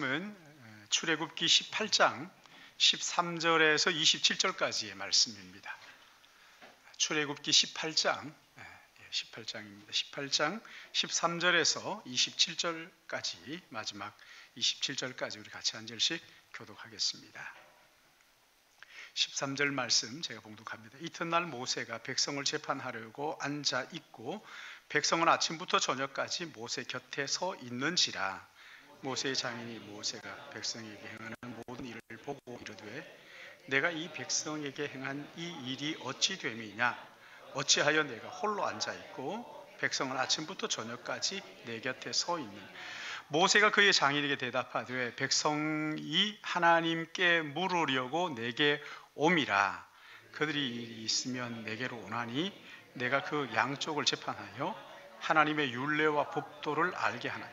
말씀은 출애굽기 18장 13절에서 27절까지의 말씀입니다. 출애굽기 18장 18장입니다. 18장 13절에서 27절까지 마지막 27절까지 우리 같이 한 절씩 교독하겠습니다. 13절 말씀 제가 봉독합니다. 이튿날 모세가 백성을 재판하려고 앉아 있고 백성은 아침부터 저녁까지 모세 곁에 서 있는지라. 모세의 장인이 모세가 백성에게 행하는 모든 일을 보고 이르되 내가 이 백성에게 행한 이 일이 어찌 됨이냐? 어찌하여 내가 홀로 앉아 있고 백성은 아침부터 저녁까지 내 곁에 서 있는? 모세가 그의 장인에게 대답하되 백성이 하나님께 물으려고 내게 옴이라. 그들이 있으면 내게로 오나니 내가 그 양쪽을 재판하여 하나님의 율례와 법도를 알게 하나니.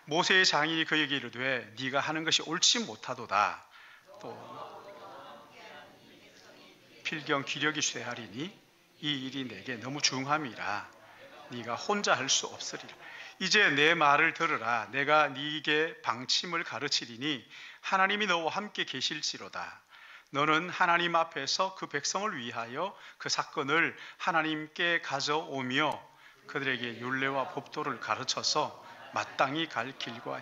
모세의 장인이 그에게 이르되 네가 하는 것이 옳지 못하도다. 또 필경 기력이 쇠하리니 이 일이 내게 너무 중함이라. 네가 혼자 할 수 없으리라. 이제 내 말을 들으라. 내가 네게 방침을 가르치리니 하나님이 너와 함께 계실지로다. 너는 하나님 앞에서 그 백성을 위하여 그 사건을 하나님께 가져오며 그들에게 율례와 법도를 가르쳐서 마땅히 갈 길과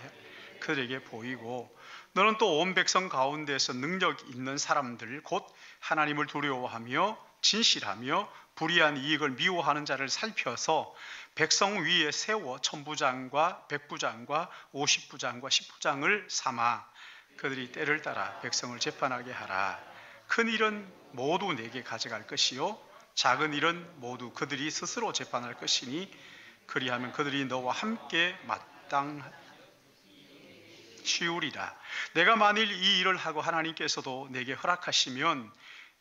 그들에게 보이고, 너는 또 온 백성 가운데서 능력 있는 사람들 곧 하나님을 두려워하며 진실하며 불의한 이익을 미워하는 자를 살펴서 백성 위에 세워 천부장과 백부장과 50부장과 10부장을 삼아 그들이 때를 따라 백성을 재판하게 하라. 큰 일은 모두 내게 가져갈 것이요 작은 일은 모두 그들이 스스로 재판할 것이니 그리하면 그들이 너와 함께 쉬우리라. 내가 만일 이 일을 하고 하나님께서도 내게 허락하시면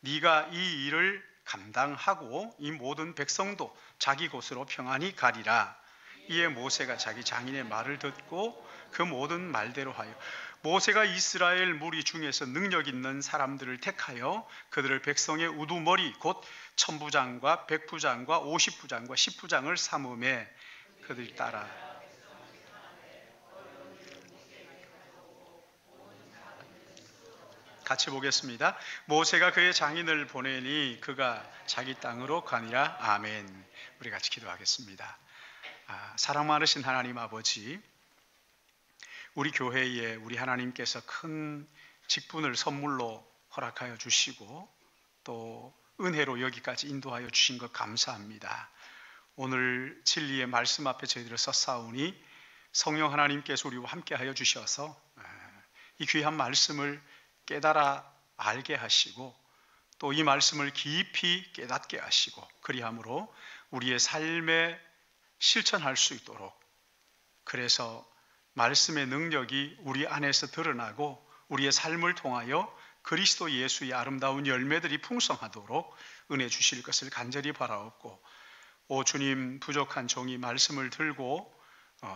네가 이 일을 감당하고 이 모든 백성도 자기 곳으로 평안히 가리라. 이에 모세가 자기 장인의 말을 듣고 그 모든 말대로 하여 모세가 이스라엘 무리 중에서 능력 있는 사람들을 택하여 그들을 백성의 우두머리 곧 천부장과 백부장과 50부장과 10부장을 삼음에 그들이 따라 같이 보겠습니다. 모세가 그의 장인을 보내니 그가 자기 땅으로 가니라. 아멘. 우리 같이 기도하겠습니다. 사랑 많으신 하나님 아버지, 우리 교회에 우리 하나님께서 큰 직분을 선물로 허락하여 주시고 또 은혜로 여기까지 인도하여 주신 것 감사합니다. 오늘 진리의 말씀 앞에 저희들을 섰사오니 성령 하나님께서 우리와 함께하여 주셔서 이 귀한 말씀을 깨달아 알게 하시고 또 이 말씀을 깊이 깨닫게 하시고 그리함으로 우리의 삶에 실천할 수 있도록, 그래서 말씀의 능력이 우리 안에서 드러나고 우리의 삶을 통하여 그리스도 예수의 아름다운 열매들이 풍성하도록 은혜 주실 것을 간절히 바라옵고, 오 주님, 부족한 종이 말씀을 들고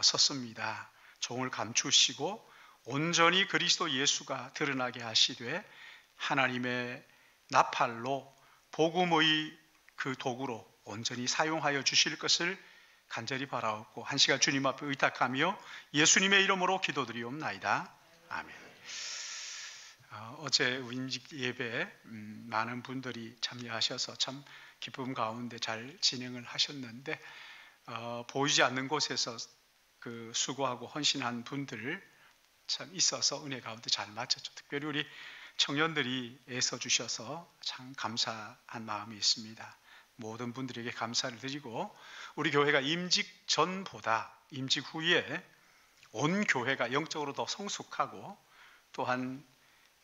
섰습니다. 종을 감추시고 온전히 그리스도 예수가 드러나게 하시되 하나님의 나팔로 복음의 그 도구로 온전히 사용하여 주실 것을 간절히 바라옵고 한 시간 주님 앞에 의탁하며 예수님의 이름으로 기도드리옵나이다. 아멘. 어제 우임직 예배 많은 분들이 참여하셔서 참 기쁨 가운데 잘 진행을 하셨는데 보이지 않는 곳에서 그 수고하고 헌신한 분들 참 있어서 은혜 가운데 잘 마쳤죠. 특별히 우리 청년들이 애써 주셔서 참 감사한 마음이 있습니다. 모든 분들에게 감사를 드리고, 우리 교회가 임직 전보다 임직 후에 온 교회가 영적으로 더 성숙하고 또한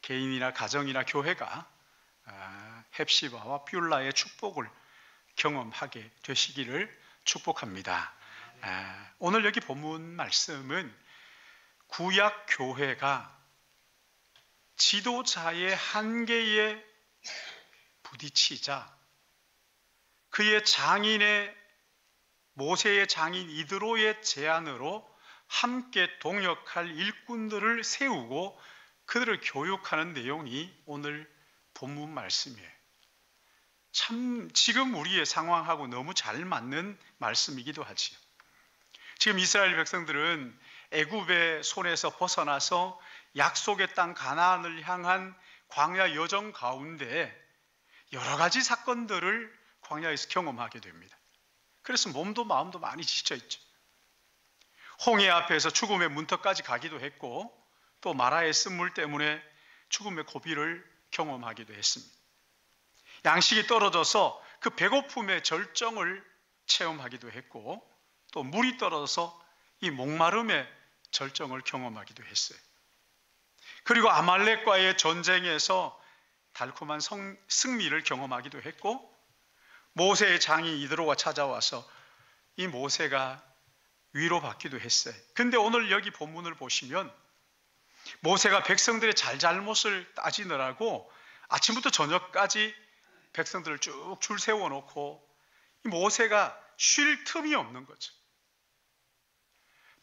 개인이나 가정이나 교회가 헵시바와 뷸라의 축복을 경험하게 되시기를 축복합니다. 오늘 여기 본문 말씀은 구약 교회가 지도자의 한계에 부딪히자 그의 장인의 모세의 장인 이드로의 제안으로 함께 동역할 일꾼들을 세우고 그들을 교육하는 내용이 오늘 본문 말씀이에요. 참 지금 우리의 상황하고 너무 잘 맞는 말씀이기도 하지요. 지금 이스라엘 백성들은 애굽의 손에서 벗어나서 약속의 땅 가나안을 향한 광야 여정 가운데 여러 가지 사건들을 광야에서 경험하게 됩니다. 그래서 몸도 마음도 많이 지쳐있죠. 홍해 앞에서 죽음의 문턱까지 가기도 했고, 또 마라의 쓴물 때문에 죽음의 고비를 경험하기도 했습니다. 양식이 떨어져서 그 배고픔의 절정을 체험하기도 했고, 또 물이 떨어져서 이 목마름의 절정을 경험하기도 했어요. 그리고 아말렉과의 전쟁에서 달콤한 승리를 경험하기도 했고, 모세의 장인 이드로가 찾아와서 이 모세가 위로받기도 했어요. 근데 오늘 여기 본문을 보시면 모세가 백성들의 잘잘못을 따지느라고 아침부터 저녁까지 백성들을 쭉 줄 세워놓고 이 모세가 쉴 틈이 없는 거죠.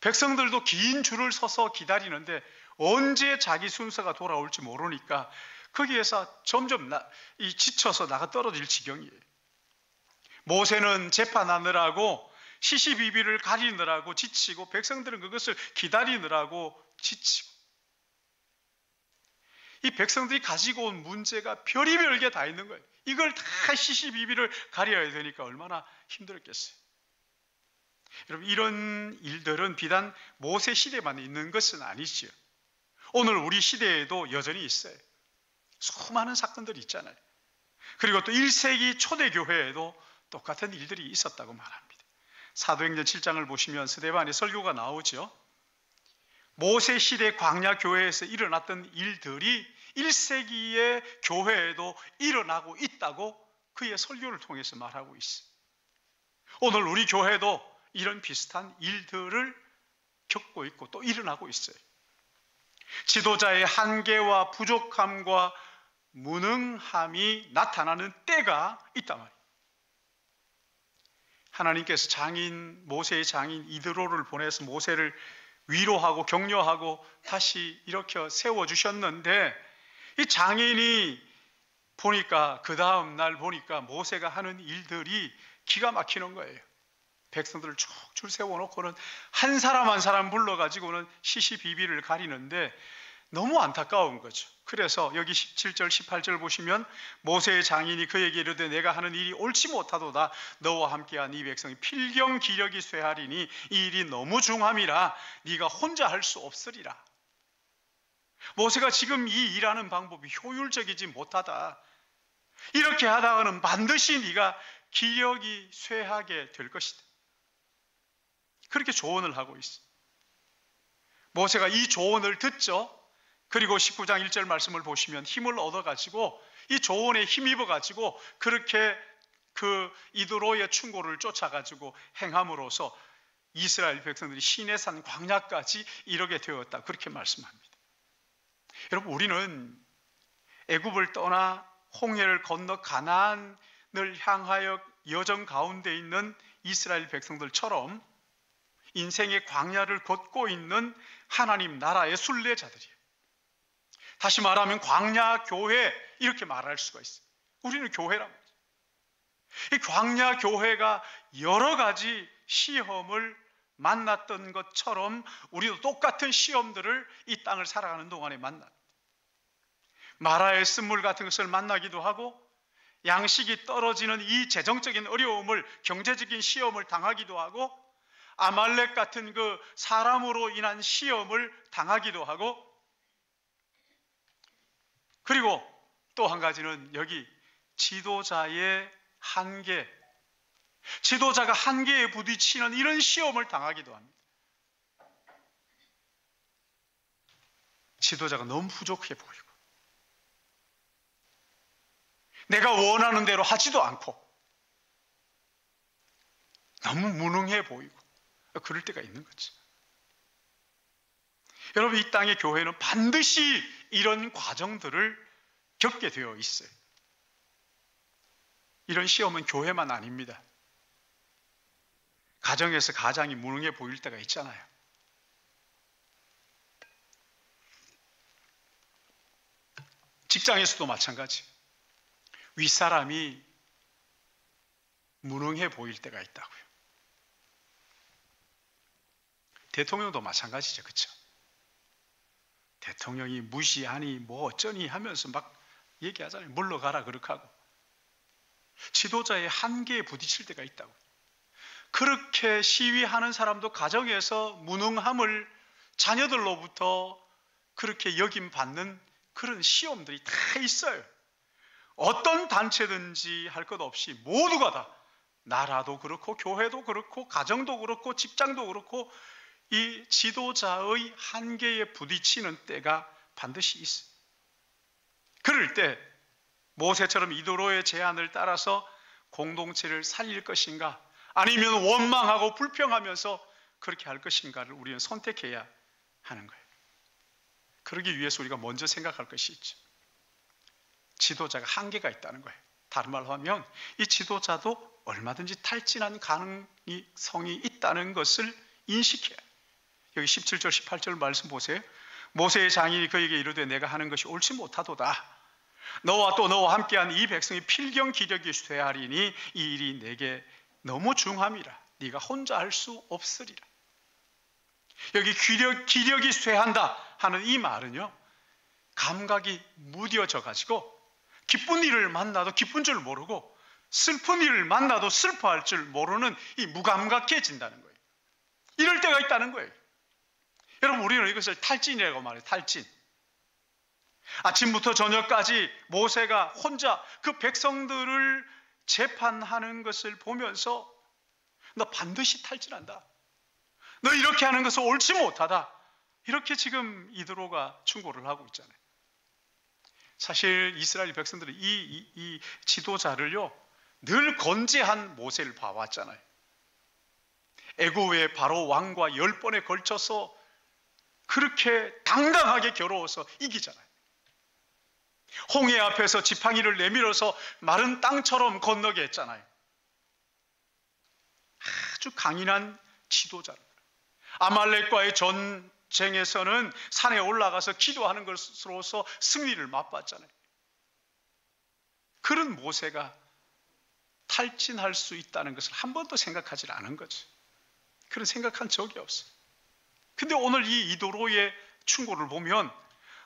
백성들도 긴 줄을 서서 기다리는데 언제 자기 순서가 돌아올지 모르니까 거기에서 점점 지쳐서 나가 떨어질 지경이에요. 모세는 재판하느라고 시시비비를 가리느라고 지치고, 백성들은 그것을 기다리느라고 지치고, 이 백성들이 가지고 온 문제가 별의별 게 다 있는 거예요. 이걸 다 시시비비를 가려야 되니까 얼마나 힘들었겠어요. 여러분, 이런 일들은 비단 모세 시대만 있는 것은 아니지요. 오늘 우리 시대에도 여전히 있어요. 수많은 사건들이 있잖아요. 그리고 또 1세기 초대교회에도 똑같은 일들이 있었다고 말합니다. 사도행전 7장을 보시면 스데반의 설교가 나오죠. 모세 시대 광야 교회에서 일어났던 일들이 1세기의 교회에도 일어나고 있다고 그의 설교를 통해서 말하고 있어요. 오늘 우리 교회도 이런 비슷한 일들을 겪고 있고 또 일어나고 있어요. 지도자의 한계와 부족함과 무능함이 나타나는 때가 있단 말이에요. 하나님께서 모세의 장인 이드로를 보내서 모세를 위로하고 격려하고 다시 일으켜 세워주셨는데, 이 장인이 보니까, 그 다음 날 보니까 모세가 하는 일들이 기가 막히는 거예요. 백성들을 쭉 줄 세워놓고는 한 사람 한 사람 불러가지고는 시시비비를 가리는데 너무 안타까운 거죠. 그래서 여기 17절 18절 보시면 모세의 장인이 그에게 이르되 내가 하는 일이 옳지 못하도다. 너와 함께한 이 백성이 필경 기력이 쇠하리니 이 일이 너무 중함이라 네가 혼자 할 수 없으리라. 모세가 지금 이 일하는 방법이 효율적이지 못하다. 이렇게 하다가는 반드시 네가 기력이 쇠하게 될 것이다. 그렇게 조언을 하고 있어. 모세가 이 조언을 듣죠. 그리고 19장 1절 말씀을 보시면 힘을 얻어가지고 이 조언에 힘입어가지고 그렇게 그 이드로의 충고를 쫓아가지고 행함으로써 이스라엘 백성들이 시내산 광야까지 이르게 되었다. 그렇게 말씀합니다. 여러분, 우리는 애굽을 떠나 홍해를 건너 가나안을 향하여 여정 가운데 있는 이스라엘 백성들처럼 인생의 광야를 걷고 있는 하나님 나라의 순례자들이에요. 다시 말하면 광야 교회, 이렇게 말할 수가 있어요. 우리는 교회란 말이에요. 이 광야 교회가 여러 가지 시험을 만났던 것처럼 우리도 똑같은 시험들을 이 땅을 살아가는 동안에 만납니다. 마라의 쓴물 같은 것을 만나기도 하고, 양식이 떨어지는 이 재정적인 어려움을, 경제적인 시험을 당하기도 하고, 아말렉 같은 그 사람으로 인한 시험을 당하기도 하고, 그리고 또 한 가지는 여기 지도자의 한계, 지도자가 한계에 부딪히는 이런 시험을 당하기도 합니다. 지도자가 너무 부족해 보이고 내가 원하는 대로 하지도 않고 너무 무능해 보이고 그럴 때가 있는 거죠. 여러분, 이 땅의 교회는 반드시 이런 과정들을 겪게 되어 있어요. 이런 시험은 교회만 아닙니다. 가정에서 가장이 무능해 보일 때가 있잖아요. 직장에서도 마찬가지. 윗사람이 무능해 보일 때가 있다고요. 대통령도 마찬가지죠. 그렇죠? 대통령이 무시하니 뭐 어쩌니 하면서 막 얘기하잖아요. 물러가라 그렇게 하고. 지도자의 한계에 부딪힐 때가 있다고. 그렇게 시위하는 사람도 가정에서 무능함을 자녀들로부터 그렇게 여김받는 그런 시험들이 다 있어요. 어떤 단체든지 할 것 없이 모두가 다, 나라도 그렇고 교회도 그렇고 가정도 그렇고 직장도 그렇고 이 지도자의 한계에 부딪히는 때가 반드시 있어요. 그럴 때 모세처럼 이도로의 제안을 따라서 공동체를 살릴 것인가, 아니면 원망하고 불평하면서 그렇게 할 것인가를 우리는 선택해야 하는 거예요. 그러기 위해서 우리가 먼저 생각할 것이 있죠. 지도자가 한계가 있다는 거예요. 다른 말로 하면 이 지도자도 얼마든지 탈진한 가능성이 있다는 것을 인식해요. 여기 17절 18절 말씀 보세요. 모세의 장인이 그에게 이르되 내가 하는 것이 옳지 못하도다. 너와 또 너와 함께한 이 백성이 필경 기력이 쇠하리니 이 일이 내게 너무 중함이라. 네가 혼자 할 수 없으리라. 여기 기력이 쇠한다 하는 이 말은요, 감각이 무뎌져 가지고 기쁜 일을 만나도 기쁜 줄 모르고 슬픈 일을 만나도 슬퍼할 줄 모르는 이 무감각해진다는 거예요. 이럴 때가 있다는 거예요. 여러분, 우리는 이것을 탈진이라고 말해요. 탈진. 아침부터 저녁까지 모세가 혼자 그 백성들을 재판하는 것을 보면서 너 반드시 탈진한다, 너 이렇게 하는 것은 옳지 못하다, 이렇게 지금 이드로가 충고를 하고 있잖아요. 사실 이스라엘 백성들은 이 지도자를요 늘 건재한 모세를 봐왔잖아요. 애굽의 바로 왕과 10번에 걸쳐서 그렇게 당당하게 겨루어서 이기잖아요. 홍해 앞에서 지팡이를 내밀어서 마른 땅처럼 건너게 했잖아요. 아주 강인한 지도자를. 아말렉과의 전쟁에서는 산에 올라가서 기도하는 것으로서 승리를 맛봤잖아요. 그런 모세가 탈진할 수 있다는 것을 한 번도 생각하지 않은 거죠. 그런 생각한 적이 없어요. 근데 오늘 이 이도로의 충고를 보면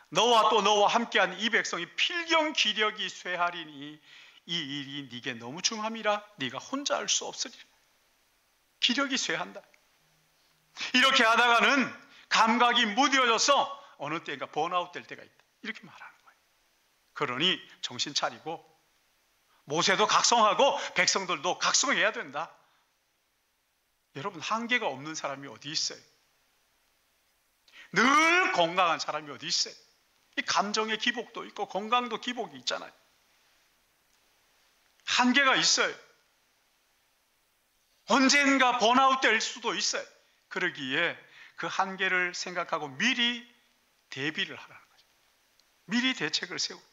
너와 또 너와 함께한 이 백성이 필경 기력이 쇠하리니 이 일이 네게 너무 중함이라. 네가 혼자 할 수 없으리라. 기력이 쇠한다. 이렇게 하다가는 감각이 무뎌져서 어느 때인가 번아웃 될 때가 있다, 이렇게 말하는 거예요. 그러니 정신 차리고 모세도 각성하고 백성들도 각성해야 된다. 여러분, 한계가 없는 사람이 어디 있어요? 늘 건강한 사람이 어디 있어요? 이 감정의 기복도 있고 건강도 기복이 있잖아요. 한계가 있어요. 언젠가 번아웃 될 수도 있어요. 그러기에 그 한계를 생각하고 미리 대비를 하라는 거죠. 미리 대책을 세우고,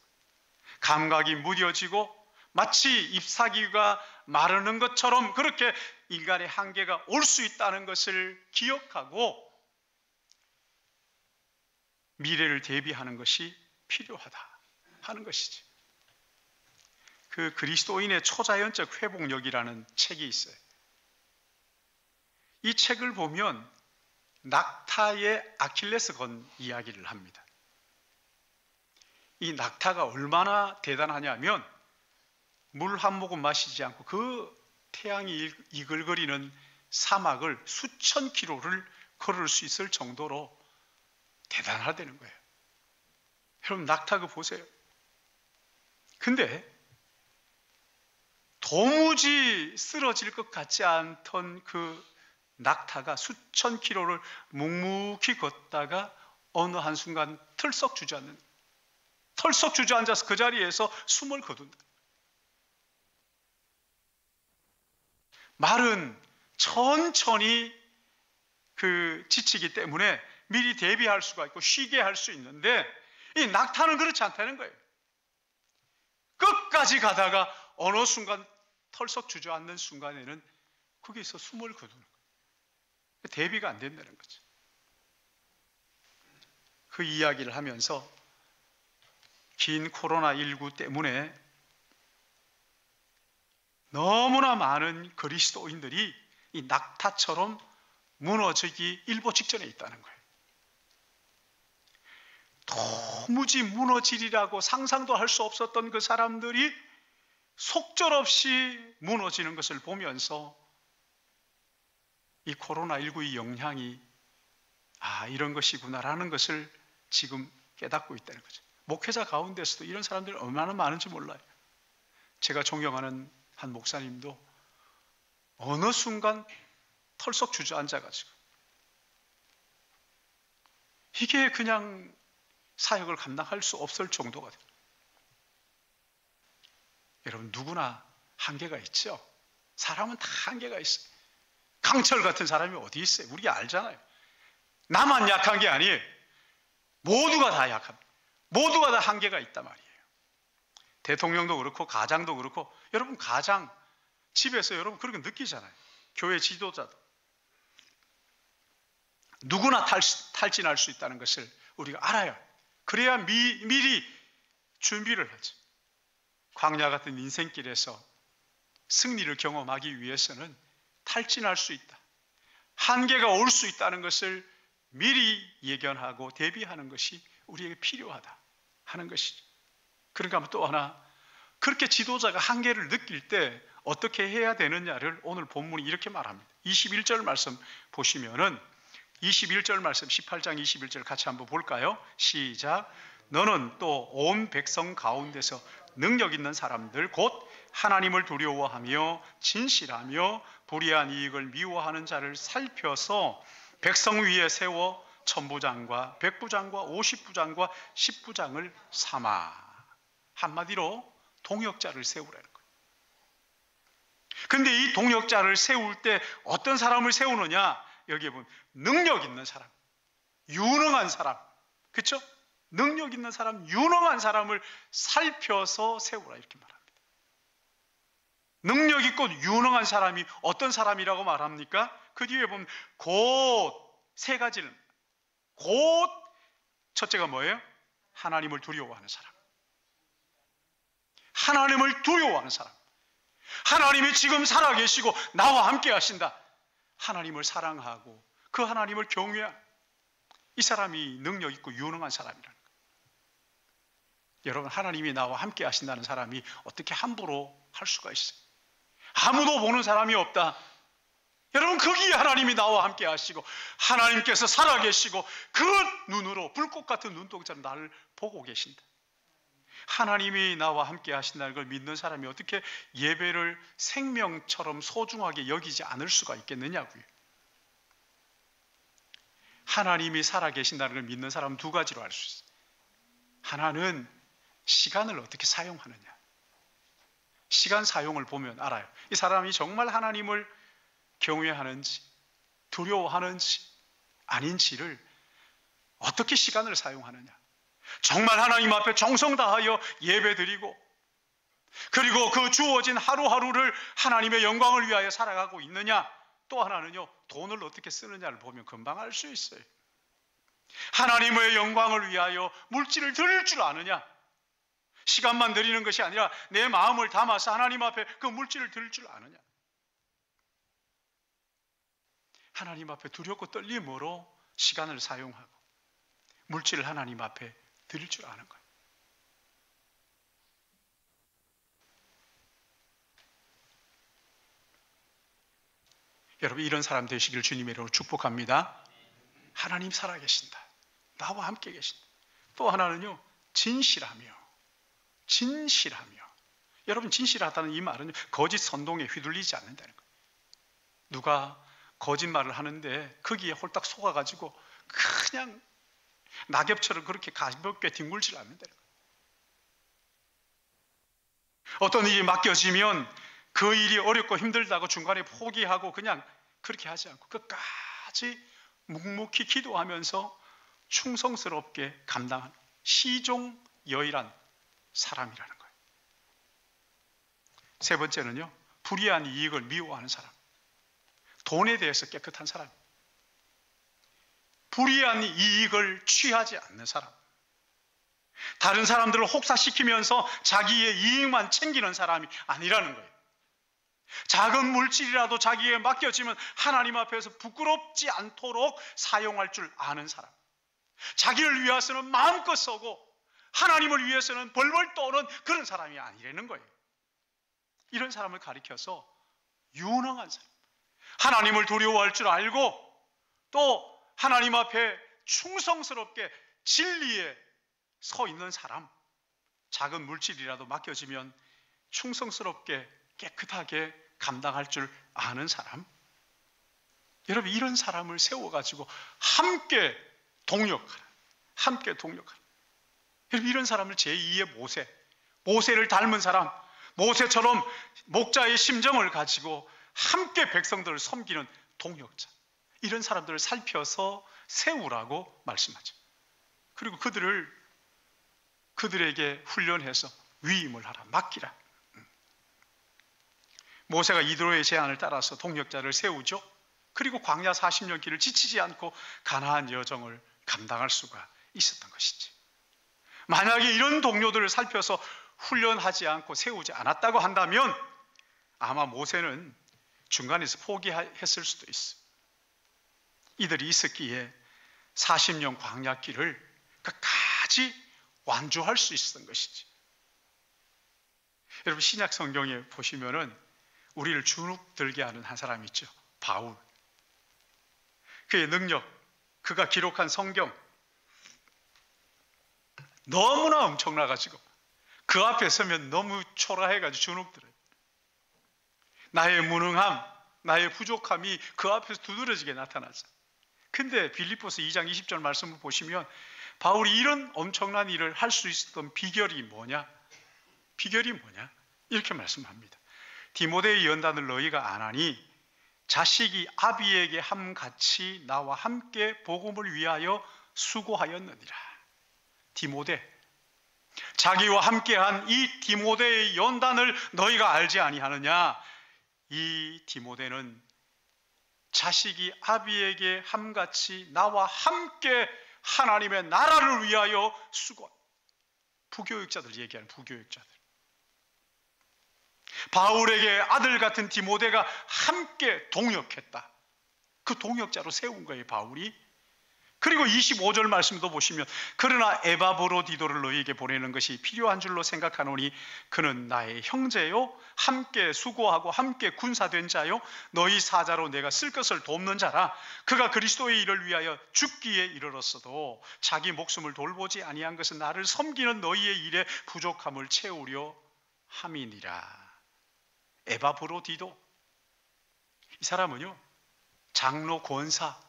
감각이 무뎌지고 마치 잎사귀가 마르는 것처럼 그렇게 인간의 한계가 올 수 있다는 것을 기억하고 미래를 대비하는 것이 필요하다 하는 것이지. 그 그리스도인의 초자연적 회복력이라는 책이 있어요. 이 책을 보면 낙타의 아킬레스건 이야기를 합니다. 이 낙타가 얼마나 대단하냐면 물 한 모금 마시지 않고 그 태양이 이글거리는 사막을 수천 킬로를 걸을 수 있을 정도로 대단하다는 거예요. 여러분, 낙타 그거 보세요. 근데 도무지 쓰러질 것 같지 않던 그 낙타가 수천 킬로를 묵묵히 걷다가 어느 한순간 털썩 주저앉아서 그 자리에서 숨을 거둔다. 말은 천천히 지치기 때문에 미리 대비할 수가 있고 쉬게 할 수 있는데 이 낙타는 그렇지 않다는 거예요. 끝까지 가다가 어느 순간 털썩 주저앉는 순간에는 거기서 숨을 거두는 거예요. 대비가 안 된다는 거죠. 그 이야기를 하면서 긴 코로나19 때문에 너무나 많은 그리스도인들이 이 낙타처럼 무너지기 일보 직전에 있다는 거예요. 도무지 무너지리라고 상상도 할 수 없었던 그 사람들이 속절없이 무너지는 것을 보면서 이 코로나19의 영향이 이런 것이구나라는 것을 지금 깨닫고 있다는 거죠. 목회자 가운데서도 이런 사람들이 얼마나 많은지 몰라요. 제가 존경하는 한 목사님도 어느 순간 털썩 주저앉아가지고 이게 그냥 사역을 감당할 수 없을 정도가 돼요. 여러분, 누구나 한계가 있죠. 사람은 다 한계가 있어요. 강철 같은 사람이 어디 있어요? 우리가 알잖아요. 나만 약한 게 아니에요. 모두가 다 약합니다. 모두가 다 한계가 있단 말이에요. 대통령도 그렇고 가장도 그렇고, 여러분 가장 집에서 여러분 그렇게 느끼잖아요. 교회 지도자도 누구나 탈진할 수 있다는 것을 우리가 알아요. 그래야 미리 준비를 하죠. 광야 같은 인생길에서 승리를 경험하기 위해서는 탈진할 수 있다, 한계가 올 수 있다는 것을 미리 예견하고 대비하는 것이 우리에게 필요하다 하는 것이죠. 그러니까 또 하나, 그렇게 지도자가 한계를 느낄 때 어떻게 해야 되느냐를 오늘 본문이 이렇게 말합니다. 21절 말씀 보시면은 21절 말씀, 18장 21절 같이 한번 볼까요? 시작. 너는 또 온 백성 가운데서 능력 있는 사람들 곧 하나님을 두려워하며 진실하며 불의한 이익을 미워하는 자를 살펴서 백성 위에 세워 천부장과 백부장과 50부장과 10부장을 삼아. 한마디로 동역자를 세우라는 거예요. 근데 이 동역자를 세울 때 어떤 사람을 세우느냐? 여기에 보면 능력 있는 사람, 유능한 사람, 그렇죠? 능력 있는 사람, 유능한 사람을 살펴서 세우라 이렇게 말합니다. 능력 있고 유능한 사람이 어떤 사람이라고 말합니까? 그 뒤에 보면 곧 세 가지를, 곧 첫째가 뭐예요? 하나님을 두려워하는 사람. 하나님을 두려워하는 사람. 하나님이 지금 살아계시고 나와 함께 하신다. 하나님을 사랑하고 그 하나님을 경외하는 이 사람이 능력 있고 유능한 사람이라는 거예요. 여러분, 하나님이 나와 함께 하신다는 사람이 어떻게 함부로 할 수가 있어요? 아무도 보는 사람이 없다. 여러분, 거기에 하나님이 나와 함께 하시고 하나님께서 살아계시고 그 눈으로 불꽃 같은 눈동자로 나를 보고 계신다. 하나님이 나와 함께 하신다는 걸 믿는 사람이 어떻게 예배를 생명처럼 소중하게 여기지 않을 수가 있겠느냐고요. 하나님이 살아계신다는 걸 믿는 사람은 두 가지로 알 수 있어요. 하나는 시간을 어떻게 사용하느냐. 시간 사용을 보면 알아요. 이 사람이 정말 하나님을 경외하는지 두려워하는지 아닌지를 어떻게 시간을 사용하느냐. 정말 하나님 앞에 정성 다하여 예배드리고 그리고 그 주어진 하루하루를 하나님의 영광을 위하여 살아가고 있느냐. 또 하나는요, 돈을 어떻게 쓰느냐를 보면 금방 알 수 있어요. 하나님의 영광을 위하여 물질을 드릴 줄 아느냐. 시간만 드리는 것이 아니라 내 마음을 담아서 하나님 앞에 그 물질을 드릴 줄 아느냐. 하나님 앞에 두렵고 떨림으로 시간을 사용하고 물질을 하나님 앞에 드릴 줄 아는 거예요. 여러분, 이런 사람 되시길 주님의 이름으로 축복합니다. 하나님 살아계신다. 나와 함께 계신다. 또 하나는요, 진실하며. 여러분, 진실하다는 이 말은 거짓 선동에 휘둘리지 않는다는 거예요. 누가 거짓말을 하는데 거기에 홀딱 속아가지고 그냥 낙엽처럼 그렇게 가볍게 뒹굴질 않는다는 거예요. 어떤 일이 맡겨지면 그 일이 어렵고 힘들다고 중간에 포기하고 그냥 그렇게 하지 않고 끝까지 묵묵히 기도하면서 충성스럽게 감당하는 시종여일한 사람이라는 거예요. 세 번째는요, 불의한 이익을 미워하는 사람. 돈에 대해서 깨끗한 사람. 불의한 이익을 취하지 않는 사람. 다른 사람들을 혹사시키면서 자기의 이익만 챙기는 사람이 아니라는 거예요. 작은 물질이라도 자기에게 맡겨지면 하나님 앞에서 부끄럽지 않도록 사용할 줄 아는 사람, 자기를 위해서는 마음껏 써고 하나님을 위해서는 벌벌 떠는 그런 사람이 아니라는 거예요. 이런 사람을 가리켜서 유능한 사람, 하나님을 두려워할 줄 알고 또 하나님 앞에 충성스럽게 진리에 서 있는 사람, 작은 물질이라도 맡겨지면 충성스럽게 깨끗하게 감당할 줄 아는 사람, 여러분 이런 사람을 세워가지고 함께 동역하라. 여러분 이런 사람을 제2의 모세를 닮은 사람, 모세처럼 목자의 심정을 가지고 함께 백성들을 섬기는 동역자, 이런 사람들을 살펴서 세우라고 말씀하죠. 그리고 그들에게 훈련해서 위임을 하라, 맡기라. 모세가 이드로의 제안을 따라서 동역자를 세우죠. 그리고 광야 40년 길을 지치지 않고 가나안 여정을 감당할 수가 있었던 것이지. 만약에 이런 동료들을 살펴서 훈련하지 않고 세우지 않았다고 한다면 아마 모세는 중간에서 포기했을 수도 있어. 이들이 있었기에 40년 광야 길을 끝까지 완주할 수 있었던 것이지. 여러분 신약 성경에 보시면은 우리를 주눅들게 하는 한 사람이 있죠. 바울. 그의 능력, 그가 기록한 성경 너무나 엄청나가지고 그 앞에 서면 너무 초라해가지고 주눅들어요. 나의 무능함, 나의 부족함이 그 앞에서 두드러지게 나타나죠. 근데 빌립보서 2장 20절 말씀을 보시면 바울이 이런 엄청난 일을 할 수 있었던 비결이 뭐냐? 이렇게 말씀합니다. 디모데의 연단을 너희가 안 하니 자식이 아비에게 함같이 나와 함께 복음을 위하여 수고하였느니라. 디모데, 자기와 함께한 이 디모데의 연단을 너희가 알지 아니하느냐? 이 디모데는 자식이 아비에게 함같이 나와 함께 하나님의 나라를 위하여 수고, 부교육자들 얘기하는 부교육자들, 바울에게 아들 같은 디모데가 함께 동역했다. 그 동역자로 세운 거예요, 바울이. 그리고 25절 말씀도 보시면 그러나 에바브로디도를 너희에게 보내는 것이 필요한 줄로 생각하노니 그는 나의 형제요 함께 수고하고 함께 군사된 자요 너희 사자로 내가 쓸 것을 돕는 자라. 그가 그리스도의 일을 위하여 죽기에 이르렀어도 자기 목숨을 돌보지 아니한 것은 나를 섬기는 너희의 일에 부족함을 채우려 함이니라. 에바브로디도, 이 사람은요 장로, 권사,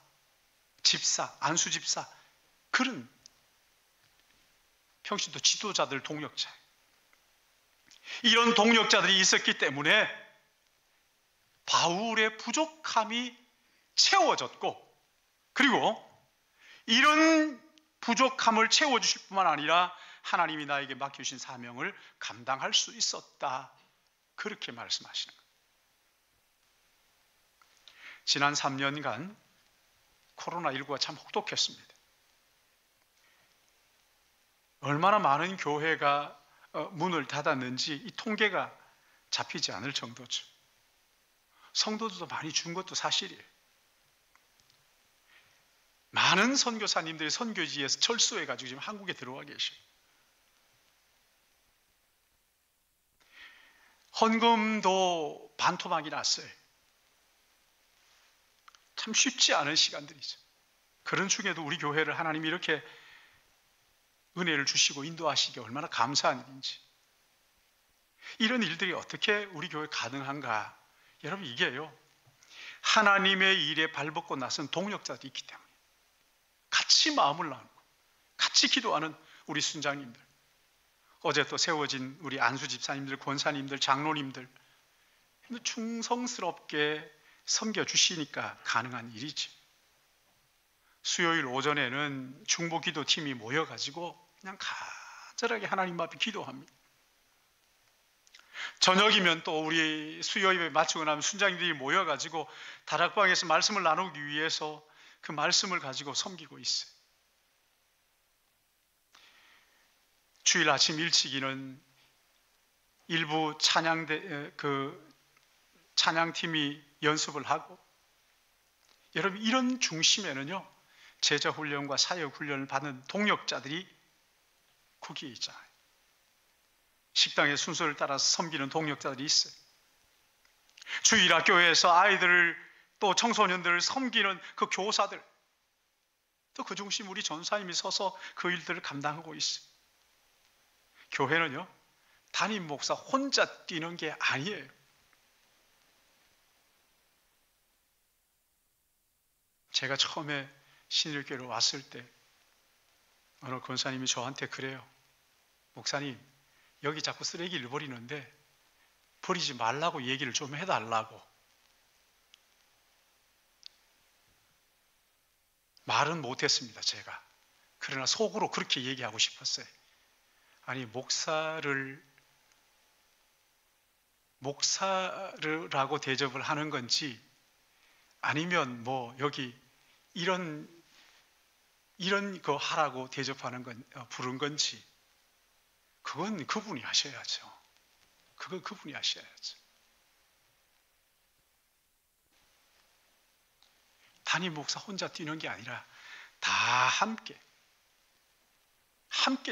집사, 안수집사, 그런 평신도 지도자들 동역자, 이런 동역자들이 있었기 때문에 바울의 부족함이 채워졌고, 그리고 이런 부족함을 채워주실 뿐만 아니라 하나님이 나에게 맡겨주신 사명을 감당할 수 있었다, 그렇게 말씀하시는 거예요. 지난 3년간 코로나19가 참 혹독했습니다. 얼마나 많은 교회가 문을 닫았는지 이 통계가 잡히지 않을 정도죠. 성도들도 많이 준 것도 사실이에요. 많은 선교사님들이 선교지에서 철수해가지고 지금 한국에 들어와 계셔요. 헌금도 반토막이 났어요. 참 쉽지 않은 시간들이죠. 그런 중에도 우리 교회를 하나님이 이렇게 은혜를 주시고 인도하시기 얼마나 감사한 일인지. 이런 일들이 어떻게 우리 교회에 가능한가? 여러분 이게요, 하나님의 일에 발벗고 나선 동역자들이 있기 때문에 같이 마음을 나누고 같이 기도하는 우리 순장님들, 어제 또 세워진 우리 안수 집사님들, 권사님들, 장로님들 충성스럽게 섬겨주시니까 가능한 일이지. 수요일 오전에는 중보기도팀이 모여가지고 그냥 간절하게 하나님 앞에 기도합니다. 저녁이면 또 우리 수요일에 마치고 나면 순장님들이 모여가지고 다락방에서 말씀을 나누기 위해서 그 말씀을 가지고 섬기고 있어요. 주일 아침 일찍이는 일부 찬양팀이 연습을 하고, 여러분 이런 중심에는요 제자훈련과 사역훈련을 받는 동역자들이 거기에 있잖아요. 식당의 순서를 따라서 섬기는 동역자들이 있어요. 주일학교에서 아이들을 또 청소년들을 섬기는 그 교사들, 또 그 중심 우리 전사님이 서서 그 일들을 감당하고 있어요. 교회는요 담임 목사 혼자 뛰는 게 아니에요. 제가 처음에 신일교회로 왔을 때 어느 권사님이 저한테 그래요. 목사님, 여기 자꾸 쓰레기를 버리는데 버리지 말라고 얘기를 좀 해달라고. 말은 못했습니다, 제가. 그러나 속으로 그렇게 얘기하고 싶었어요. 아니, 목사라고 대접을 하는 건지, 아니면 뭐 여기 이런 거 하라고 대접하는 건 부른 건지, 그건 그분이 하셔야죠. 그건 그분이 하셔야죠. 담임 목사 혼자 뛰는 게 아니라 다 함께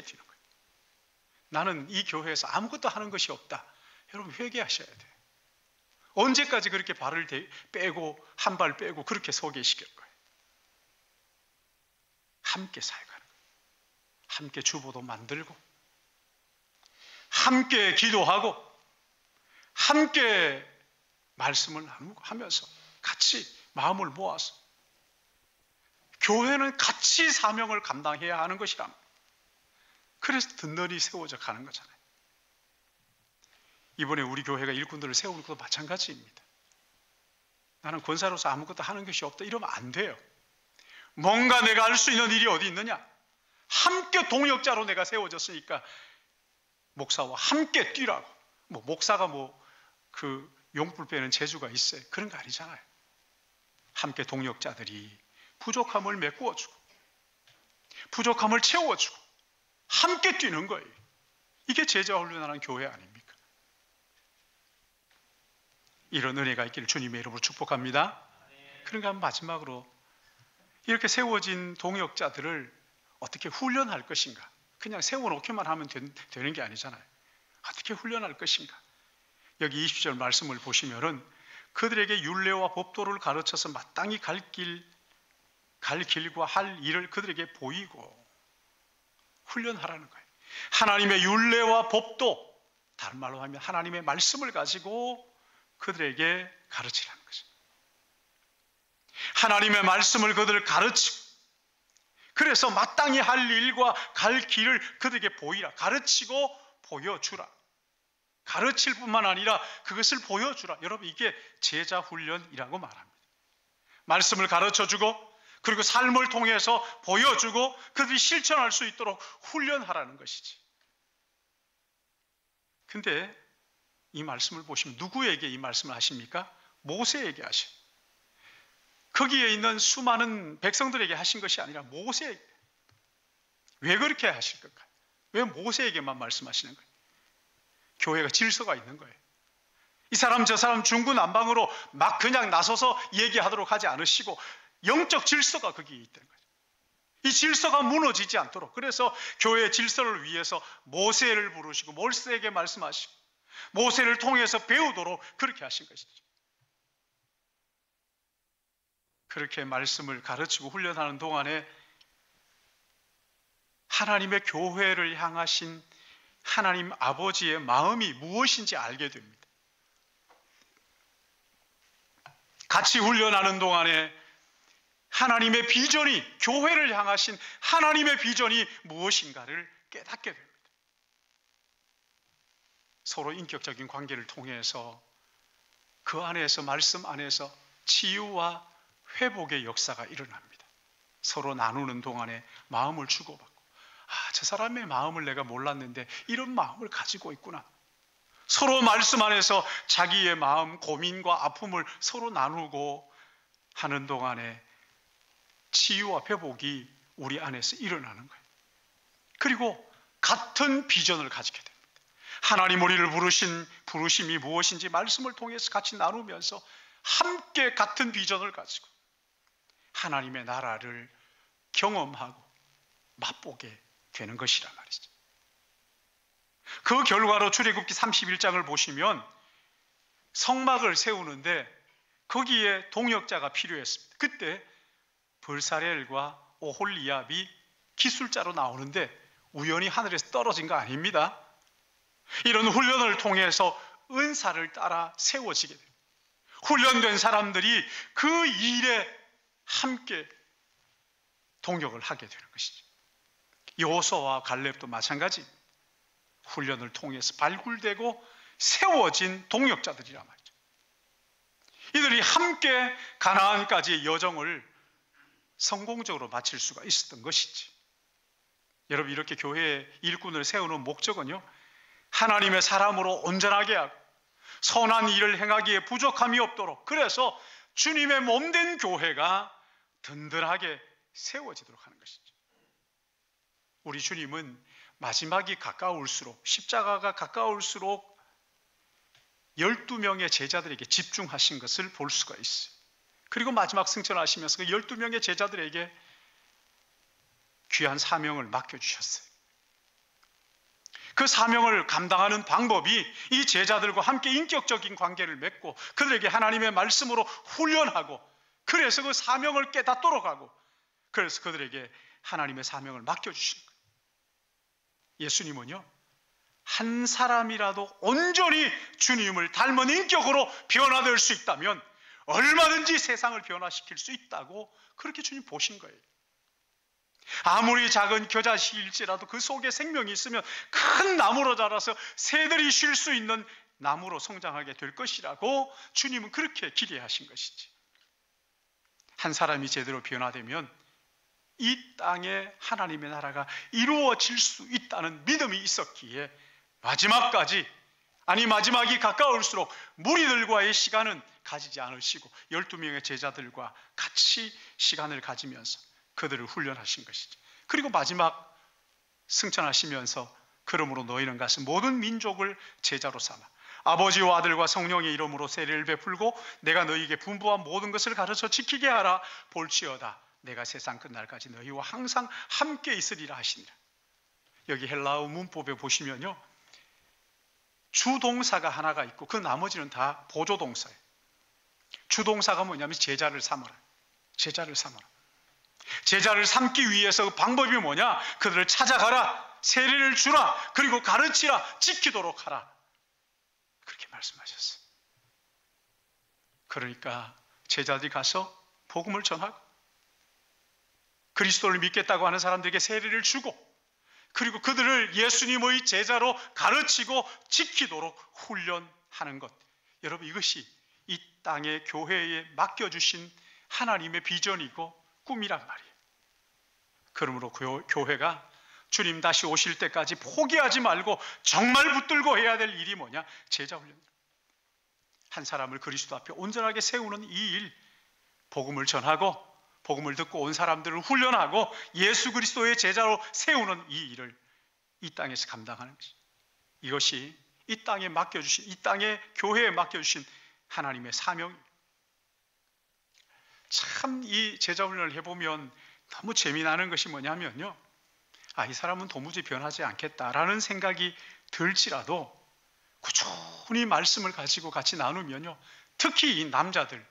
뛰는 거예요. 나는 이 교회에서 아무것도 하는 것이 없다. 여러분 회개하셔야 돼요. 언제까지 그렇게 발을 빼고 한 발 빼고 그렇게 소개시킬 거예요? 함께 사역하는 거예요. 함께 주보도 만들고, 함께 기도하고, 함께 말씀을 나누고 하면서 같이 마음을 모아서, 교회는 같이 사명을 감당해야 하는 것이란 말이에요. 그래서 든든히 세워져 가는 거잖아요. 이번에 우리 교회가 일꾼들을 세우는 것도 마찬가지입니다. 나는 권사로서 아무것도 하는 것이 없다 이러면 안 돼요. 뭔가 내가 할 수 있는 일이 어디 있느냐? 함께 동역자로 내가 세워졌으니까 목사와 함께 뛰라고. 뭐 목사가 그 용불 빼는 재주가 있어요. 그런 거 아니잖아요. 함께 동역자들이 부족함을 메꾸어주고 부족함을 채워주고 함께 뛰는 거예요. 이게 제자훈련하는 교회 아닙니까? 이런 은혜가 있기를 주님의 이름으로 축복합니다. 그러니까 마지막으로 이렇게 세워진 동역자들을 어떻게 훈련할 것인가? 그냥 세워놓기만 하면 되는 게 아니잖아요. 어떻게 훈련할 것인가? 여기 20절 말씀을 보시면은 그들에게 율례와 법도를 가르쳐서 마땅히 갈 길과 할 일을 그들에게 보이고 훈련하라는 거예요. 하나님의 율례와 법도, 다른 말로 하면 하나님의 말씀을 가지고 그들에게 가르치라는 거죠. 하나님의 말씀을 그들을 가르치고, 그래서 마땅히 할 일과 갈 길을 그들에게 보이라. 가르치고 보여주라. 가르칠 뿐만 아니라 그것을 보여주라. 여러분, 이게 제자훈련이라고 말합니다. 말씀을 가르쳐주고, 그리고 삶을 통해서 보여주고 그들이 실천할 수 있도록 훈련하라는 것이지. 근데 이 말씀을 보시면 누구에게 이 말씀을 하십니까? 모세에게 하셔요. 거기에 있는 수많은 백성들에게 하신 것이 아니라 모세에게. 왜 그렇게 하실 건가요? 왜 모세에게만 말씀하시는 거예요? 교회가 질서가 있는 거예요. 이 사람 저 사람 중구난방으로 막 그냥 나서서 얘기하도록 하지 않으시고 영적 질서가 거기에 있다는 거죠. 이 질서가 무너지지 않도록, 그래서 교회의 질서를 위해서 모세를 부르시고 모세에게 말씀하시고 모세를 통해서 배우도록 그렇게 하신 것이죠. 그렇게 말씀을 가르치고 훈련하는 동안에 하나님의 교회를 향하신 하나님 아버지의 마음이 무엇인지 알게 됩니다. 같이 훈련하는 동안에 하나님의 비전이, 교회를 향하신 하나님의 비전이 무엇인가를 깨닫게 됩니다. 서로 인격적인 관계를 통해서 그 안에서, 말씀 안에서 치유와 회복의 역사가 일어납니다. 서로 나누는 동안에 마음을 주고받고, 저 사람의 마음을 내가 몰랐는데 이런 마음을 가지고 있구나. 서로 말씀 안에서 자기의 마음, 고민과 아픔을 서로 나누고 하는 동안에 치유와 회복이 우리 안에서 일어나는 거예요. 그리고 같은 비전을 가지게 됩니다. 하나님 우리를 부르신 부르심이 무엇인지 말씀을 통해서 같이 나누면서 함께 같은 비전을 가지고 하나님의 나라를 경험하고 맛보게 되는 것이란 말이죠. 그 결과로 출애굽기 31장을 보시면 성막을 세우는데 거기에 동역자가 필요했습니다. 그때 벌사렐과 오홀리압이 기술자로 나오는데 우연히 하늘에서 떨어진 거 아닙니다. 이런 훈련을 통해서 은사를 따라 세워지게 됩니다. 훈련된 사람들이 그 일에 함께 동역을 하게 되는 것이죠. 여호수아와 갈렙도 마찬가지. 훈련을 통해서 발굴되고 세워진 동역자들이란 말이죠. 이들이 함께 가나안까지의 여정을 성공적으로 마칠 수가 있었던 것이지. 여러분, 이렇게 교회의 일꾼을 세우는 목적은요, 하나님의 사람으로 온전하게 하고 선한 일을 행하기에 부족함이 없도록, 그래서 주님의 몸된 교회가 든든하게 세워지도록 하는 것이죠. 우리 주님은 마지막이 가까울수록, 십자가가 가까울수록 12명의 제자들에게 집중하신 것을 볼 수가 있어요. 그리고 마지막 승천하시면서 그 12명의 제자들에게 귀한 사명을 맡겨주셨어요. 그 사명을 감당하는 방법이 이 제자들과 함께 인격적인 관계를 맺고 그들에게 하나님의 말씀으로 훈련하고, 그래서 그 사명을 깨닫도록 하고, 그래서 그들에게 하나님의 사명을 맡겨주시는 거예요. 예수님은요, 한 사람이라도 온전히 주님을 닮은 인격으로 변화될 수 있다면 얼마든지 세상을 변화시킬 수 있다고 그렇게 주님 보신 거예요. 아무리 작은 겨자씨일지라도 그 속에 생명이 있으면 큰 나무로 자라서 새들이 쉴 수 있는 나무로 성장하게 될 것이라고 주님은 그렇게 기대하신 것이지. 한 사람이 제대로 변화되면 이 땅에 하나님의 나라가 이루어질 수 있다는 믿음이 있었기에 마지막까지, 아니 마지막이 가까울수록 무리들과의 시간은 가지지 않으시고 12명의 제자들과 같이 시간을 가지면서 그들을 훈련하신 것이죠. 그리고 마지막 승천하시면서 그러므로 너희는 가서 모든 민족을 제자로 삼아 아버지와 아들과 성령의 이름으로 세례를 베풀고 내가 너희에게 분부한 모든 것을 가르쳐 지키게 하라. 볼지어다 내가 세상 끝날까지 너희와 항상 함께 있으리라 하시니라. 여기 헬라어 문법에 보시면요, 주동사가 하나가 있고 그 나머지는 다 보조동사예요. 주동사가 뭐냐면 제자를 삼으라. 제자를 삼으라. 제자를 삼기 위해서 그 방법이 뭐냐? 그들을 찾아가라, 세례를 주라, 그리고 가르치라, 지키도록 하라. 그렇게 말씀하셨어요. 그러니까 제자들이 가서 복음을 전하고 그리스도를 믿겠다고 하는 사람들에게 세례를 주고, 그리고 그들을 예수님의 제자로 가르치고 지키도록 훈련하는 것. 여러분, 이것이 이 땅의 교회에 맡겨주신 하나님의 비전이고 꿈이란 말이에요. 그러므로 교회가 주님 다시 오실 때까지 포기하지 말고 정말 붙들고 해야 될 일이 뭐냐? 제자 훈련. 한 사람을 그리스도 앞에 온전하게 세우는 이 일, 복음을 전하고 복음을 듣고 온 사람들을 훈련하고 예수 그리스도의 제자로 세우는 이 일을 이 땅에서 감당하는 것이, 이것이 이 땅에 맡겨주신, 이 땅의 교회에 맡겨주신 하나님의 사명입니다. 참 이 제자 훈련을 해보면 너무 재미나는 것이 뭐냐면요, 이 사람은 도무지 변하지 않겠다라는 생각이 들지라도 꾸준히 말씀을 가지고 같이 나누면요, 특히 이 남자들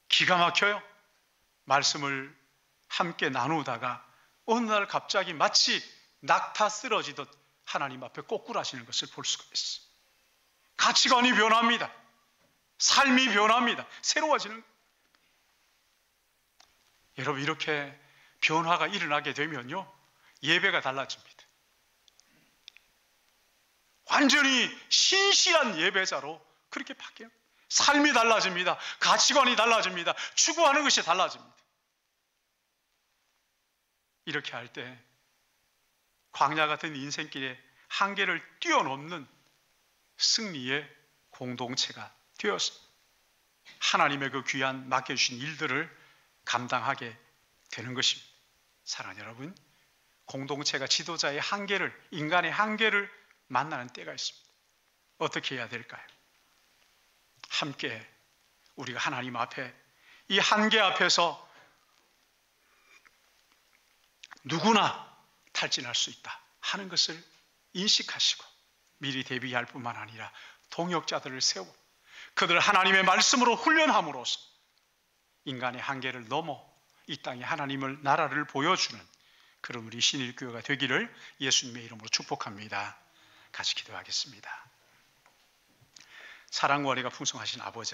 기가 막혀요. 말씀을 함께 나누다가 어느 날 갑자기 마치 낙타 쓰러지듯 하나님 앞에 꼬꾸라지는 것을 볼 수가 있어요. 가치관이 변합니다. 삶이 변합니다. 새로워지는. 여러분, 이렇게 변화가 일어나게 되면요, 예배가 달라집니다. 완전히 신실한 예배자로 그렇게 바뀌어요. 삶이 달라집니다. 가치관이 달라집니다. 추구하는 것이 달라집니다. 이렇게 할 때 광야 같은 인생길에 한계를 뛰어넘는 승리의 공동체가 되어서 하나님의 그 귀한 맡겨주신 일들을 감당하게 되는 것입니다. 사랑하는 여러분, 공동체가 지도자의 한계를, 인간의 한계를 만나는 때가 있습니다. 어떻게 해야 될까요? 함께 우리가 하나님 앞에 이 한계 앞에서 누구나 탈진할 수 있다 하는 것을 인식하시고 미리 대비할 뿐만 아니라 동역자들을 세우고 그들을 하나님의 말씀으로 훈련함으로써 인간의 한계를 넘어 이 땅에 하나님을 나라를 보여주는 그런 우리 신일교회가 되기를 예수님의 이름으로 축복합니다. 같이 기도하겠습니다. 사랑과 은혜가 풍성하신 아버지,